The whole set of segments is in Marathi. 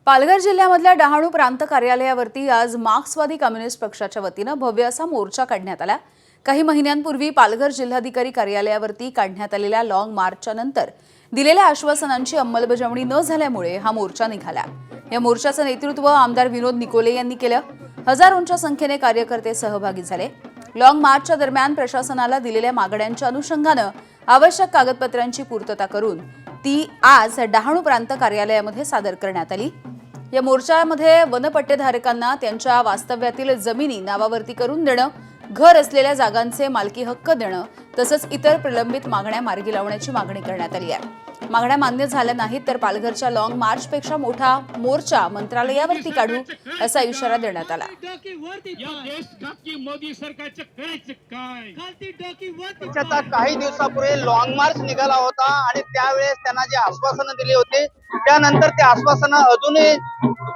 पालघर जिल्ह्यामधल्या डहाणू प्रांत कार्यालयावरती आज मार्क्सवादी कम्युनिस्ट पक्षाच्या वतीनं भव्य असा मोर्चा काढण्यात आला। काही महिन्यांपूर्वी पालघर जिल्हाधिकारी कार्यालयावरती काढण्यात आलेल्या लॉंग मार्चच्या नंतर दिलेल्या आश्वासनांची अंमलबजावणी न झाल्यामुळे हा मोर्चा निघाला। या मोर्चाचं नेतृत्व आमदार विनोद निकोले यांनी केलं। हजारोंच्या संख्येने कार्यकर्ते सहभागी झाले। लॉंग मार्चच्या दरम्यान प्रशासनाला दिलेल्या मागण्यांच्या अनुषंगानं आवश्यक कागदपत्रांची पूर्तता करून ती आज डहाणू प्रांत कार्यालयामध्ये सादर करण्यात आली। या मोर्चामध्ये वनपट्टेधारकांना त्यांच्या वास्तव्यातील जमिनी नावावरती करून देणं, घर असलेल्या जागांचे मालकी हक्क देणं तसंच इतर प्रलंबित मागण्या मार्गी लावण्याची मागणी करण्यात आली आहे। मागण्या मान्य झाल्या नाहीत तर पालघरच्या लॉंग मार्चपेक्षा मोठा मोर्चा मंत्रालयावरती काढू असा इशारा देण्यात आला। काही दिवसापूर्वी लॉंग मार्च निघाला होता आणि त्यावेळेस त्यांना जे आश्वासनं दिली होती त्यानंतर ते आश्वासनं अजूनही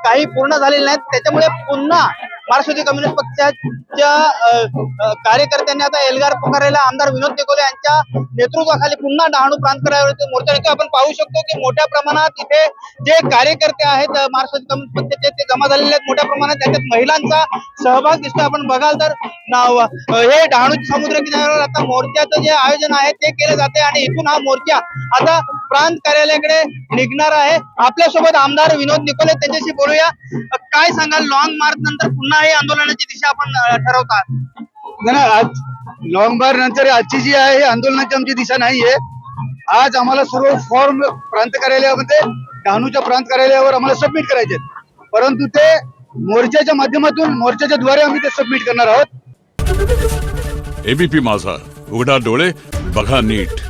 काही पूर्ण झालेली नाहीत। त्याच्यामुळे पुन्हा मार्क्सवादी कम्युनिस्ट पक्षाच्या कार्यकर्त्यांनी आता एल्गार पुकारलेला आमदार विनोद निकोले यांच्या नेतृत्वाखाली पुन्हा डहाणू प्रांत कार्यालयावरती मोर्चा निघतो। आपण पाहू शकतो की मोठ्या प्रमाणात इथे जे कार्यकर्ते आहेत मार्क्सवादी कम्युनिस्ट पक्षाचे ते जमा झालेले आहेत। मोठ्या प्रमाणात त्याच्यात महिलांचा सहभाग दिसतो। आपण बघाल तर हे डहाणू समुद्र किनाऱ्यावर आता मोर्चाचं जे आयोजन आहे ते केले जाते आणि इथून हा मोर्चा आता प्रांत कार्यालयाकडे निघणार आहे। आपल्यासोबत आमदार विनोद निकोले, त्यांच्याशी बोलूया। काय सांगाल, लॉंग मार्च नंतर पुन्हा ही आंदोलनाची दिशा आपण ठरवतात? आज लॉंग मार्च नंतर आजची जी आहे आंदोलनाची आमची दिशा नाहीये। आज आम्हाला सर्व फॉर्म प्रांत कार्यालयामध्ये डहाणूच्या प्रांत कार्यालयावर आम्हाला सबमिट करायचे, परंतु ते मोर्चाच्या माध्यमातून मोर्चाच्या द्वारे आम्ही ते सबमिट करणार आहोत। एबीपी माझा, उघडा डोळे बघा नीट।